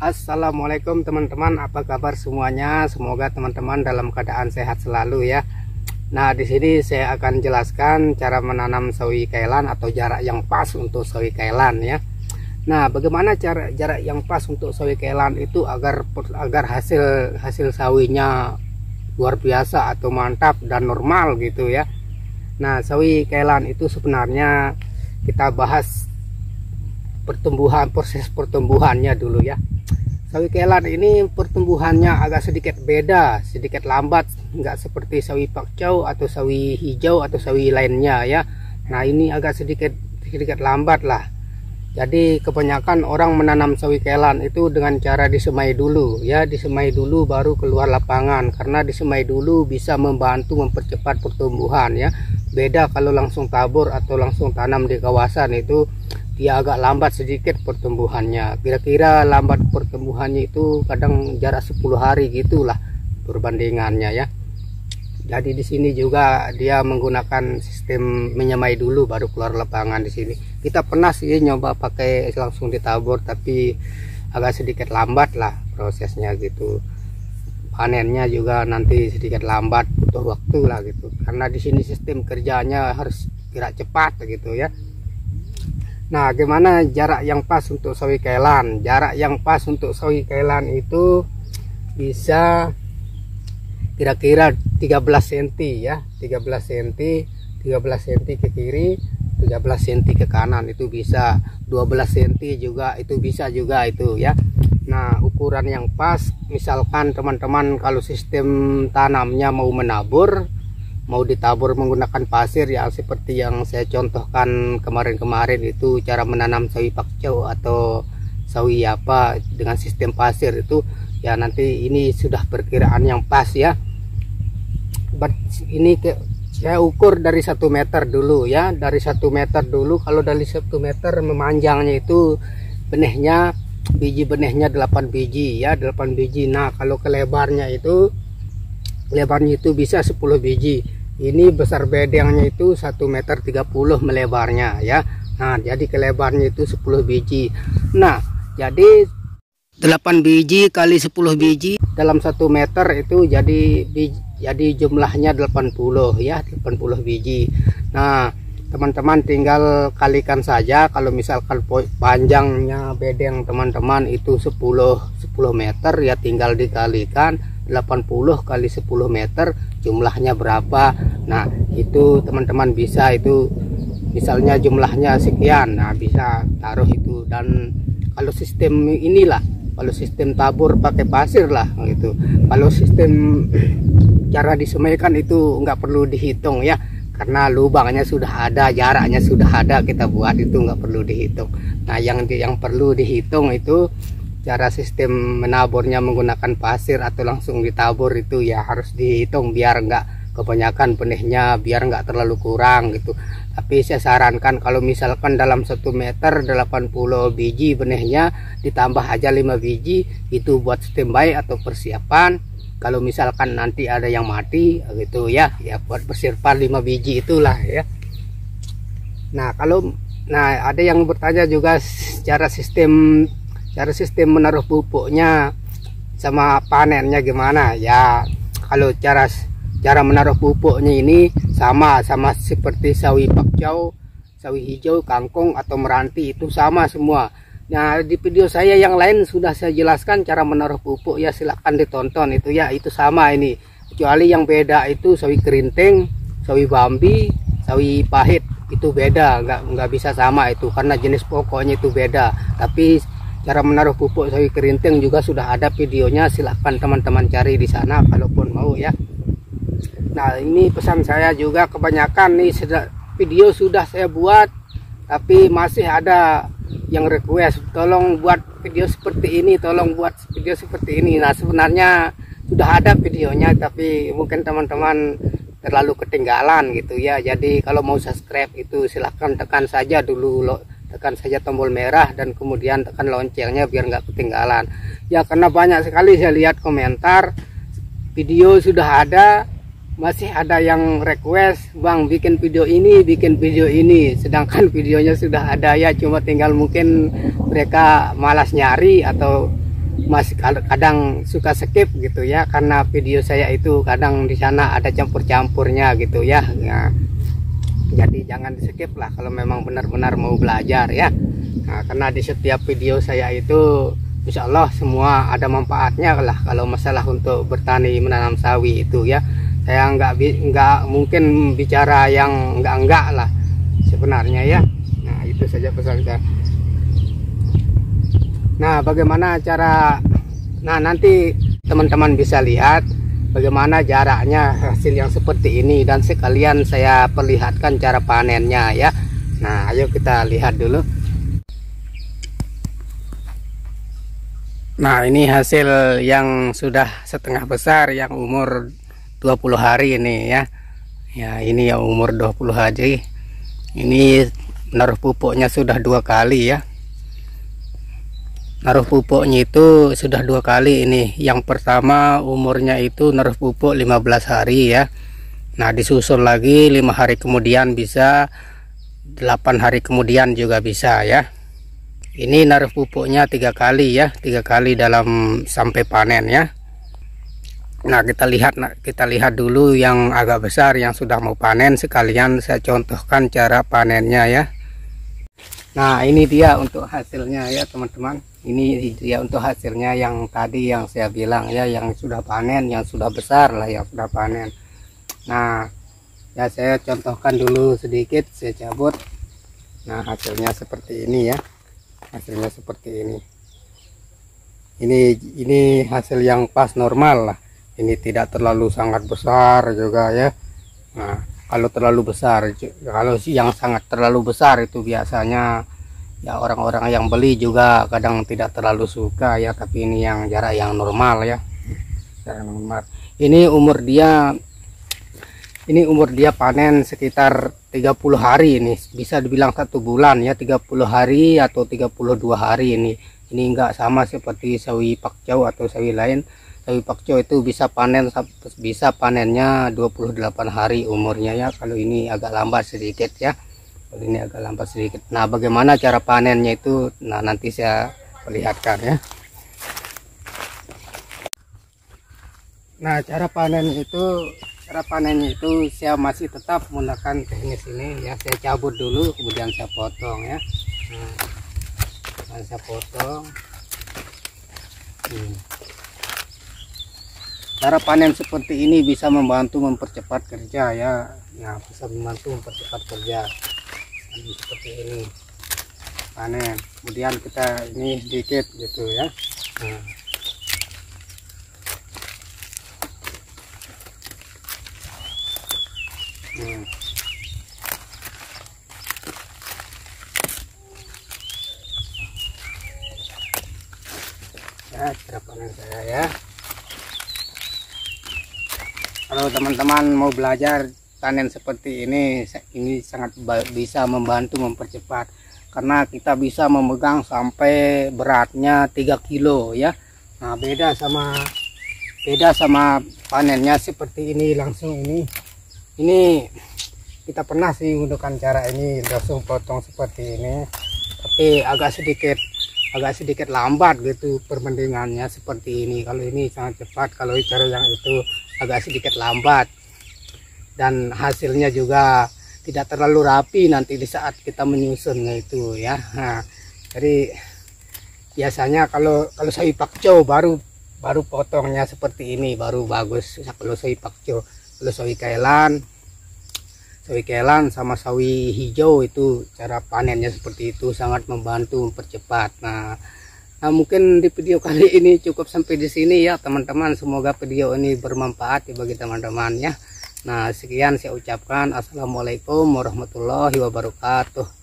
Assalamualaikum teman-teman, apa kabar semuanya? Semoga teman-teman dalam keadaan sehat selalu ya. Nah, di sini saya akan jelaskan cara menanam sawi kailan atau jarak yang pas untuk sawi kailan ya. Nah, bagaimana jarak yang pas untuk sawi kailan itu agar hasil sawinya luar biasa atau mantap dan normal gitu ya. Nah, sawi kailan itu sebenarnya kita bahas proses pertumbuhannya dulu ya. Sawi kailan ini pertumbuhannya agak sedikit beda, sedikit lambat, nggak seperti sawi pakcow atau sawi hijau atau sawi lainnya ya. Nah, ini agak sedikit lambat lah. Jadi kebanyakan orang menanam sawi kailan itu dengan cara disemai dulu ya, disemai dulu baru keluar lapangan, karena disemai dulu bisa membantu mempercepat pertumbuhan ya. Beda kalau langsung tabur atau langsung tanam di kawasan, itu dia agak lambat sedikit pertumbuhannya. Kira-kira lambat pertumbuhannya itu kadang jarak 10 hari gitulah perbandingannya ya. Jadi di sini juga dia menggunakan sistem menyemai dulu baru keluar lapangan. Di sini kita pernah sih nyoba pakai langsung ditabur, tapi agak sedikit lambat lah prosesnya gitu. Panennya juga nanti sedikit lambat, butuh waktu lah gitu. Karena di sini sistem kerjanya harus gerak cepat gitu ya. Nah, gimana jarak yang pas untuk sawi kailan? Jarak yang pas untuk sawi kailan itu bisa kira-kira 13 cm ya, 13 cm ke kiri, 13 cm ke kanan, itu bisa 12 cm juga, itu bisa juga itu ya. Nah, ukuran yang pas, misalkan teman-teman kalau sistem tanamnya mau menabur, mau ditabur menggunakan pasir ya, seperti yang saya contohkan kemarin-kemarin itu cara menanam sawi pakcow atau sawi apa dengan sistem pasir itu ya, nanti ini sudah perkiraan yang pas ya. Ini saya ukur dari 1 meter dulu ya, dari 1 meter dulu. Kalau dari 1 meter memanjangnya itu benihnya, biji benihnya 8 biji ya, 8 biji. Nah, kalau lebarnya itu bisa 10 biji. Ini besar bedengnya itu 1,30 meter melebarnya ya. Nah, jadi kelebarnya itu 10 biji. Nah, jadi 8 biji kali 10 biji dalam 1 meter itu jadi jumlahnya 80 ya, 80 biji. Nah, teman-teman tinggal kalikan saja. Kalau misalkan panjangnya bedeng teman-teman itu 10 meter ya, tinggal dikalikan 80 kali 10 meter jumlahnya berapa. Nah, itu teman-teman bisa, itu misalnya jumlahnya sekian, nah bisa taruh itu. Dan kalau sistem inilah, kalau sistem tabur pakai pasir lah gitu. Kalau sistem cara disemaikan itu nggak perlu dihitung ya, karena lubangnya sudah ada, jaraknya sudah ada, kita buat itu nggak perlu dihitung. Nah, yang perlu dihitung itu cara sistem menaburnya menggunakan pasir atau langsung ditabur, itu ya harus dihitung biar nggak kebanyakan benihnya, biar nggak terlalu kurang gitu. Tapi saya sarankan kalau misalkan dalam 1 meter 80 biji benihnya, ditambah aja 5 biji itu buat standby atau persiapan. Kalau misalkan nanti ada yang mati gitu ya, ya buat persiapan 5 biji itulah ya. Nah, ada yang bertanya juga cara sistem menaruh pupuknya sama panennya gimana ya. Kalau cara menaruh pupuknya ini sama seperti sawi pakcow, sawi hijau, kangkung atau meranti, itu sama semua. Nah, di video saya yang lain sudah saya jelaskan cara menaruh pupuk ya, silahkan ditonton itu ya, itu sama ini. Kecuali yang beda itu sawi kerinting, sawi bambi, sawi pahit, itu beda, nggak bisa sama itu karena jenis pokoknya itu beda. Tapi cara menaruh pupuk sawi kerinting juga sudah ada videonya, silahkan teman-teman cari di sana kalaupun mau ya. Nah, ini pesan saya juga, kebanyakan nih video sudah saya buat, tapi masih ada yang request tolong buat video seperti ini, tolong buat video seperti ini. Nah, sebenarnya sudah ada videonya, tapi mungkin teman-teman terlalu ketinggalan gitu ya. Jadi kalau mau subscribe itu silahkan tekan saja dulu, tekan saja tombol merah dan kemudian tekan loncengnya biar nggak ketinggalan ya. Karena banyak sekali saya lihat komentar, video sudah ada, masih ada yang request, bang bikin video ini, sedangkan videonya sudah ada ya, cuma tinggal mungkin mereka malas nyari atau masih kadang suka skip gitu ya, karena video saya itu kadang di sana ada campur-campurnya gitu ya. Nah, jadi jangan di skip lah kalau memang benar-benar mau belajar ya. Nah, karena di setiap video saya itu insya Allah semua ada manfaatnya lah. Kalau masalah untuk bertani menanam sawi itu ya, saya nggak mungkin bicara yang enggak lah sebenarnya ya. Nah, itu saja pesan saya. Nah, bagaimana cara, nah nanti teman-teman bisa lihat bagaimana jaraknya hasil yang seperti ini, dan sekalian saya perlihatkan cara panennya ya. Nah, ayo kita lihat dulu. Nah, ini hasil yang sudah setengah besar, yang umur 20 hari ini ya. Ya, ini yang umur 20 hari. Ini naruh pupuknya sudah 2 kali ya. Naruh pupuknya itu sudah 2 kali ini. Yang pertama umurnya itu naruh pupuk 15 hari ya. Nah, disusul lagi 5 hari kemudian bisa, 8 hari kemudian juga bisa ya. Ini naruh pupuknya 3 kali ya, 3 kali dalam sampai panen ya. Nah, kita lihat dulu yang agak besar yang sudah mau panen, sekalian saya contohkan cara panennya ya. Nah, ini dia untuk hasilnya ya teman-teman. Ini dia untuk hasilnya yang tadi yang saya bilang ya, yang sudah panen, yang sudah besar lah, yang sudah panen. Nah, ya saya contohkan dulu sedikit, saya cabut. Nah, hasilnya seperti ini ya. Hasilnya seperti ini. Ini hasil yang pas normal lah. Ini tidak terlalu sangat besar juga ya. Nah, kalau terlalu besar, kalau yang sangat terlalu besar itu biasanya ya orang-orang yang beli juga kadang tidak terlalu suka ya. Tapi ini yang jarak yang normal ya, jarak normal. Ini umur dia panen sekitar 30 hari. Ini bisa dibilang 1 bulan ya, 30 hari atau 32 hari. Ini enggak sama seperti sawi pakcoy atau sawi lain. Sawi pakcoy itu bisa panennya 28 hari umurnya ya. Kalau ini agak lambat sedikit ya. Kalau ini agak lambat sedikit. Nah, bagaimana cara panennya itu? Nah, nanti saya perlihatkan ya. Nah, cara panennya itu saya masih tetap menggunakan teknis ini ya. Saya cabut dulu, kemudian saya potong ya. Nah, saya potong. Cara panen seperti ini bisa membantu mempercepat kerja ya. Nah, bisa membantu mempercepat kerja. Ini seperti ini panen, kemudian kita ini sedikit gitu ya. Ya, cara panen saya ya. Kalau teman-teman mau belajar panen seperti ini sangat bisa membantu mempercepat, karena kita bisa memegang sampai beratnya 3 kilo ya. Nah, beda sama panennya seperti ini langsung. Ini kita pernah sih menggunakan cara ini, langsung potong seperti ini, tapi agak sedikit lambat gitu perbandingannya seperti ini. Kalau ini sangat cepat, kalau cara yang itu agak sedikit lambat, dan hasilnya juga tidak terlalu rapi nanti di saat kita menyusunnya itu ya. Nah, jadi biasanya kalau sawi pakcoy baru potongnya seperti ini baru bagus. Kalau sawi pakcoy, kalau sawi kelan sama sawi hijau itu cara panennya seperti itu, sangat membantu mempercepat. Nah, mungkin di video kali ini cukup sampai di sini ya teman-teman. Semoga video ini bermanfaat ya bagi teman-teman ya. Nah, sekian saya ucapkan. Assalamualaikum warahmatullahi wabarakatuh.